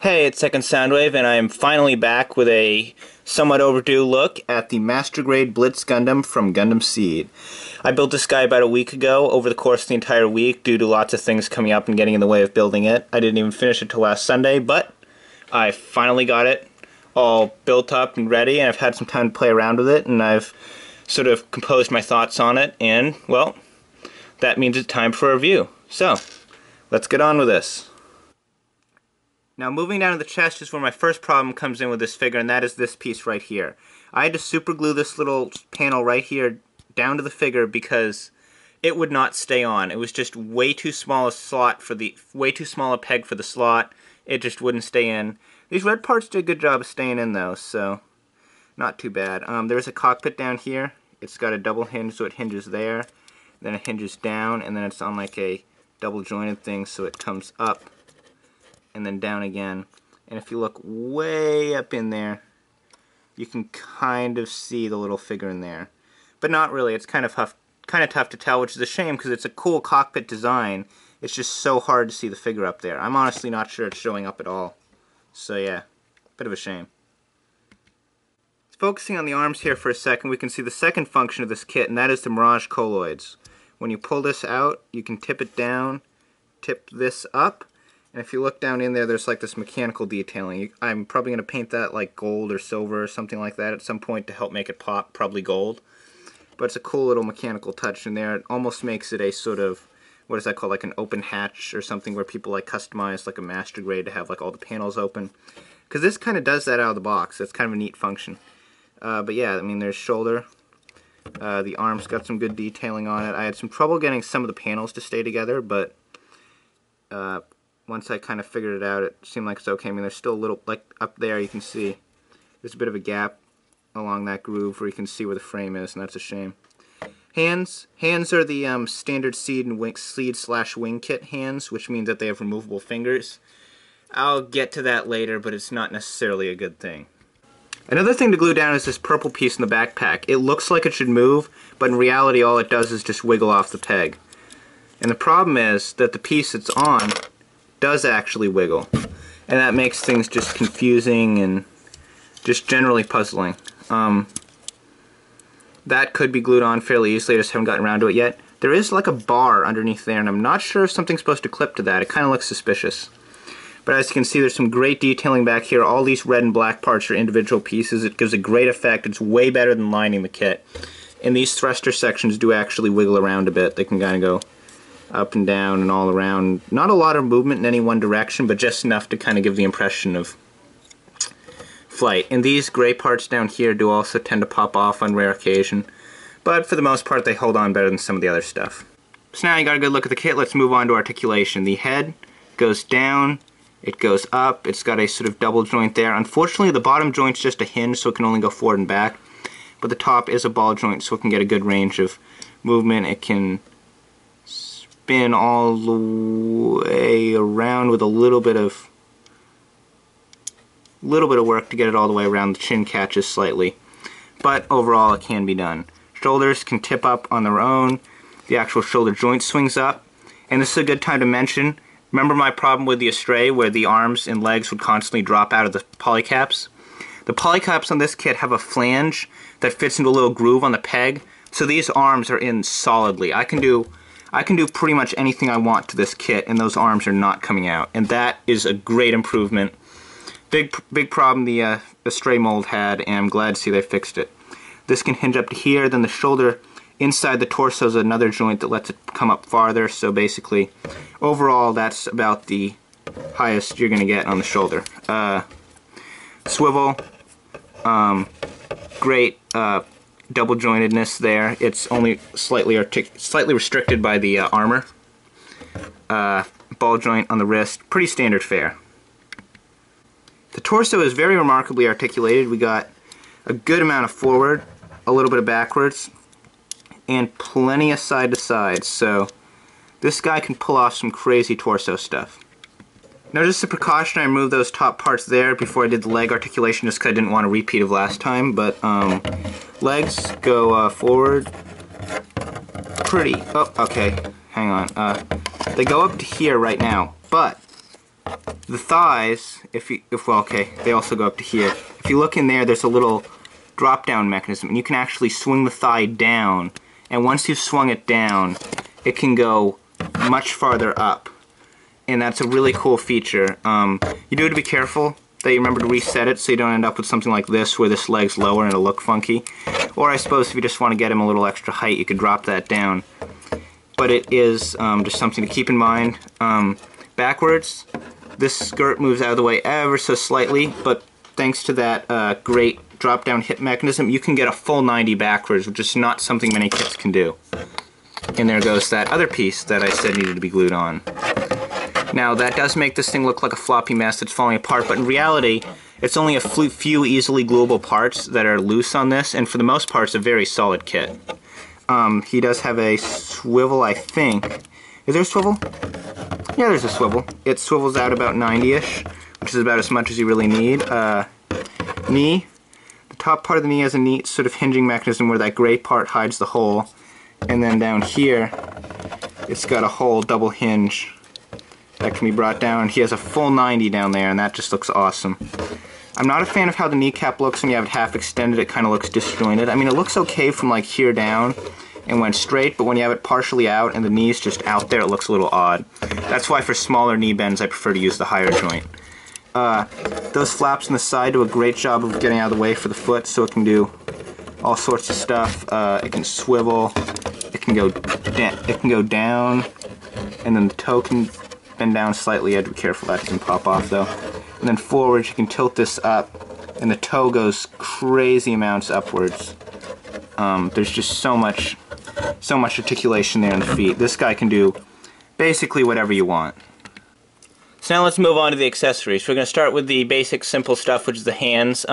Hey, it's Second Soundwave, and I am finally back with a somewhat overdue look at the Master Grade Blitz Gundam from Gundam Seed. I built this guy about a week ago, over the course of the entire week, due to lots of things coming up and getting in the way of building it. I didn't even finish it till last Sunday, but I finally got it all built up and ready, and I've had some time to play around with it, and I've sort of composed my thoughts on it, and, well, that means it's time for a review. So, let's get on with this. Now, moving down to the chest is where my first problem comes in with this figure, and that is this piece right here. I had to super glue this little panel right here down to the figure because it would not stay on. It was just way too small a slot for the, way too small a peg for the slot. It just wouldn't stay in. These red parts did a good job of staying in though, so not too bad. There's a cockpit down here. It's got a double hinge, so it hinges there. Then it hinges down, and then it's on like a double jointed thing, so it comes up and then down again. And if you look way up in there, you can kind of see the little figure in there. But not really. It's kind of tough to tell, which is a shame because it's a cool cockpit design. It's just so hard to see the figure up there. I'm honestly not sure it's showing up at all. So yeah, bit of a shame. Focusing on the arms here for a second, we can see the second function of this kit, and that is the Mirage colloids. When you pull this out, you can tip it down, tip this up, and if you look down in there, there's like this mechanical detailing. I'm probably going to paint that like gold or silver or something like that at some point to help make it pop, probably gold. But it's a cool little mechanical touch in there. It almost makes it a sort of, what is that called, like an open hatch or something where people like customize like a master grade to have like all the panels open. Because this kind of does that out of the box. It's kind of a neat function. But yeah, I mean, there's shoulder. The arm's got some good detailing on it. I had some trouble getting some of the panels to stay together, but once I kind of figured it out, it seemed like it's okay. I mean, there's still a little, like up there you can see, there's a bit of a gap along that groove where you can see where the frame is, and that's a shame. Hands are the standard seed and wing, seed/wing kit hands, which means that they have removable fingers. I'll get to that later, but it's not necessarily a good thing. Another thing to glue down is this purple piece in the backpack. It looks like it should move, but in reality all it does is just wiggle off the peg. And the problem is that the piece it's on does actually wiggle. And that makes things just confusing and just generally puzzling. That could be glued on fairly easily, I just haven't gotten around to it yet. There is like a bar underneath there, and I'm not sure if something's supposed to clip to that. It kind of looks suspicious. But as you can see, there's some great detailing back here. All these red and black parts are individual pieces. It gives a great effect. It's way better than lining the kit. And these thruster sections do actually wiggle around a bit. They can kind of go up and down and all around. Not a lot of movement in any one direction, but just enough to kind of give the impression of flight. And these gray parts down here do also tend to pop off on rare occasion. But for the most part, they hold on better than some of the other stuff. So now you got a good look at the kit. Let's move on to articulation. The head goes down. It goes up. It's got a sort of double joint there. Unfortunately, the bottom joint's just a hinge, so it can only go forward and back. But the top is a ball joint, so it can get a good range of movement. It can spin all the way around with a little bit of work to get it all the way around. The chin catches slightly, but overall it can be done. Shoulders can tip up on their own. The actual shoulder joint swings up, and this is a good time to mention. Remember my problem with the Astray where the arms and legs would constantly drop out of the polycaps? The polycaps on this kit have a flange that fits into a little groove on the peg, so these arms are in solidly. I can do pretty much anything I want to this kit, and those arms are not coming out, and that is a great improvement. Big problem the Astray mold had, and I'm glad to see they fixed it. This can hinge up to here, then the shoulder inside the torso is another joint that lets it come up farther, so basically, overall, that's about the highest you're going to get on the shoulder. Swivel, great double jointedness there. It's only slightly restricted by the armor. Ball joint on the wrist, pretty standard fare. The torso is very remarkably articulated. We got a good amount of forward, a little bit of backwards, and plenty of side to side, so this guy can pull off some crazy torso stuff. Now just a precaution, I removed those top parts there before I did the leg articulation just because I didn't want a repeat of last time, but legs go forward pretty, oh okay, hang on, they go up to here right now, but The thighs, well, okay, they also go up to here. If you look in there, there's a little drop-down mechanism, and you can actually swing the thigh down, and once you've swung it down, it can go much farther up, and that's a really cool feature. You do have to be careful that you remember to reset it so you don't end up with something like this where this leg's lower and it'll look funky. Or I suppose if you just want to get him a little extra height, you could drop that down. But it is just something to keep in mind. Backwards, this skirt moves out of the way ever so slightly, but thanks to that great drop-down hip mechanism, you can get a full 90 backwards, which is not something many kits can do. And there goes that other piece that I said needed to be glued on. Now, that does make this thing look like a floppy mess that's falling apart, but in reality, it's only a few easily gluable parts that are loose on this, and for the most part, it's a very solid kit. He does have a swivel, I think. Is there a swivel? Yeah, there's a swivel. It swivels out about 90-ish, which is about as much as you really need. Knee. The top part of the knee has a neat sort of hinging mechanism where that gray part hides the hole, and then down here, it's got a whole double hinge that can be brought down. He has a full 90 down there, and that just looks awesome. I'm not a fan of how the kneecap looks when you have it half extended. It kind of looks disjointed. I mean, it looks okay from like here down and went straight, but when you have it partially out and the knee's just out there, it looks a little odd. That's why for smaller knee bends, I prefer to use the higher joint. Those flaps on the side do a great job of getting out of the way for the foot, so it can do all sorts of stuff. It can swivel, it can go down, and then the toe can bend down slightly. You have to be careful that doesn't pop off though. And then forwards, you can tilt this up, and the toe goes crazy amounts upwards. There's just so much articulation there in the feet. This guy can do basically whatever you want. So now let's move on to the accessories. We're going to start with the basic simple stuff, which is the hands.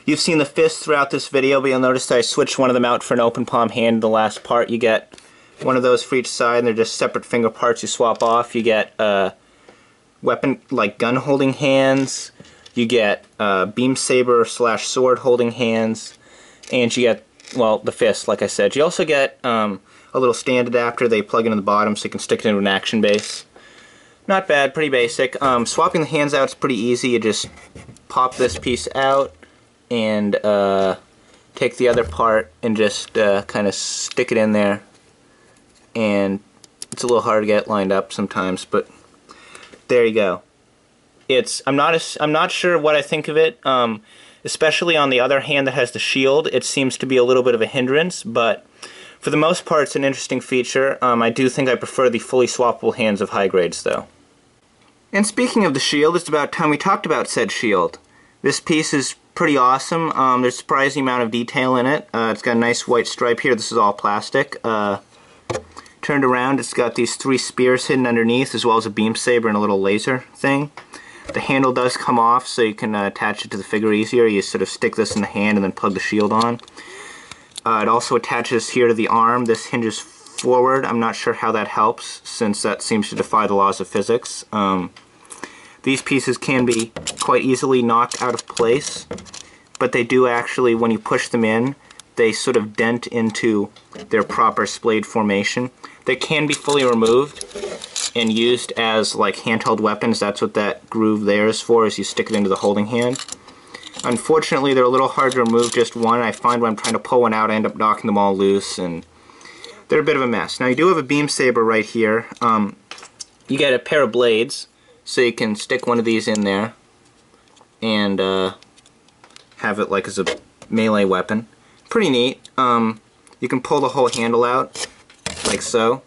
You've seen the fists throughout this video, but you'll notice that I switched one of them out for an open palm hand in the last part. You get one of those for each side, and they're just separate finger parts you swap off. You get weapon, like gun holding hands. You get beam saber / sword holding hands. And you get, well, the fist, like I said. You also get a little stand adapter they plug into the bottom so you can stick it into an action base. Not bad, pretty basic. Swapping the hands out is pretty easy. You just pop this piece out and take the other part and just kind of stick it in there. And it's a little hard to get lined up sometimes, but there you go. I'm not sure what I think of it. Especially on the other hand that has the shield, it seems to be a little bit of a hindrance, but for the most part it's an interesting feature. I do think I prefer the fully swappable hands of high grades though. And speaking of the shield, it's about time we talked about said shield. This piece is pretty awesome. There's a surprising amount of detail in it. It's got a nice white stripe here. This is all plastic. Turned around, it's got these 3 spears hidden underneath, as well as a beam saber and a little laser thing. The handle does come off, so you can attach it to the figure easier. You sort of stick this in the hand and then plug the shield on. It also attaches here to the arm. This hinges forward. I'm not sure how that helps, since that seems to defy the laws of physics. These pieces can be quite easily knocked out of place, but they do actually, when you push them in, they sort of dent into their proper splayed formation. They can be fully removed and used as like handheld weapons. That's what that groove there is for, is you stick it into the holding hand. Unfortunately, they're a little hard to remove just one. I find when I'm trying to pull one out, I end up knocking them all loose, and they're a bit of a mess. Now, you do have a beam saber right here. You get a pair of blades, so you can stick one of these in there and have it like as a melee weapon. Pretty neat. You can pull the whole handle out, like so.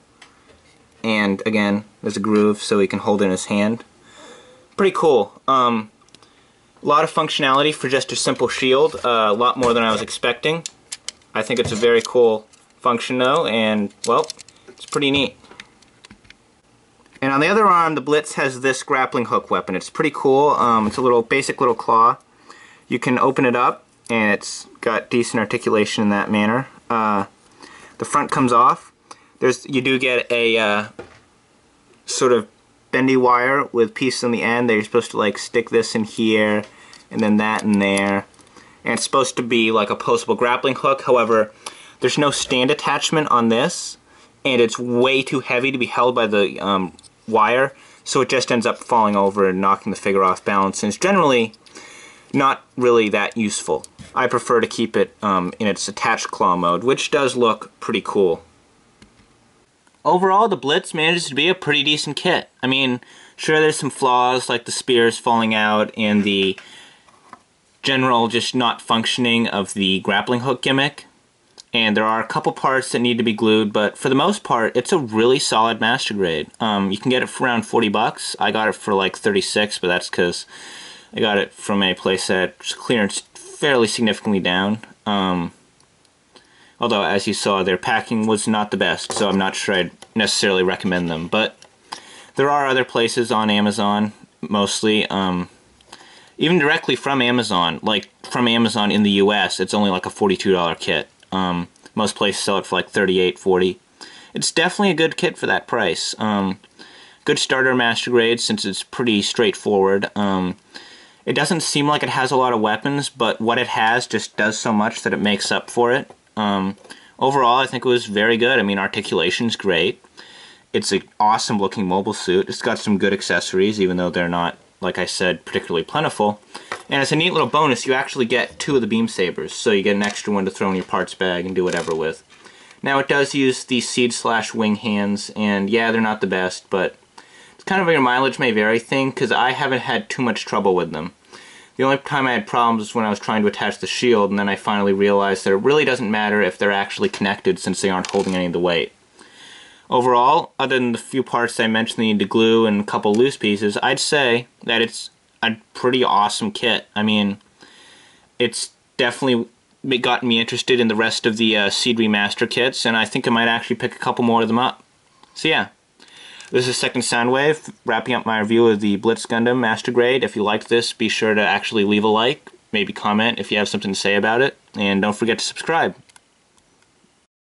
And again, there's a groove so he can hold it in his hand. Pretty cool. A lot of functionality for just a simple shield. A lot more than I was expecting. I think it's a very cool function though, and well, it's pretty neat. And on the other arm, the Blitz has this grappling hook weapon. It's pretty cool. It's a little basic little claw. You can open it up, and it's got decent articulation in that manner. The front comes off. You do get a sort of bendy wire with pieces on the end that you're supposed to like stick this in here, and then that in there. And it's supposed to be like a postable grappling hook. However, there's no stand attachment on this, and it's way too heavy to be held by the wire. so it just ends up falling over and knocking the figure off balance, and it's generally not really that useful. I prefer to keep it in its attached claw mode, which does look pretty cool. Overall, the Blitz manages to be a pretty decent kit. I mean, sure, there's some flaws like the spears falling out and the general just not functioning of the grappling hook gimmick. And there are a couple parts that need to be glued, but for the most part, it's a really solid master grade. You can get it for around 40 bucks. I got it for like 36, but that's because I got it from a place that clearance fairly significantly down. Although, as you saw, their packing was not the best, so I'm not sure I'd necessarily recommend them. But there are other places on Amazon, mostly. Even directly from Amazon, like from Amazon in the US, it's only like a $42 kit. Most places sell it for like $38, $40. It's definitely a good kit for that price. Good starter master grade since it's pretty straightforward. It doesn't seem like it has a lot of weapons, but what it has just does so much that it makes up for it. Overall, I think it was very good. I mean, Articulation's great. It's an awesome looking mobile suit. It's got some good accessories, even though they're not, like I said, particularly plentiful. And as a neat little bonus, you actually get 2 of the beam sabers, so you get an extra one to throw in your parts bag and do whatever with. Now, it does use the seed/wing hands, and yeah, they're not the best, but it's kind of a mileage may vary thing, because I haven't had too much trouble with them. The only time I had problems was when I was trying to attach the shield, and then I finally realized that it really doesn't matter if they're actually connected since they aren't holding any of the weight. Overall, other than the few parts I mentioned that you need to glue and a couple loose pieces, I'd say that it's a pretty awesome kit. I mean, it's definitely gotten me interested in the rest of the Seed Remaster kits, and I think I might actually pick a couple more of them up. So yeah. This is Second Soundwave, wrapping up my review of the Blitz Gundam Master Grade. If you liked this, be sure to actually leave a like, maybe comment if you have something to say about it, and don't forget to subscribe.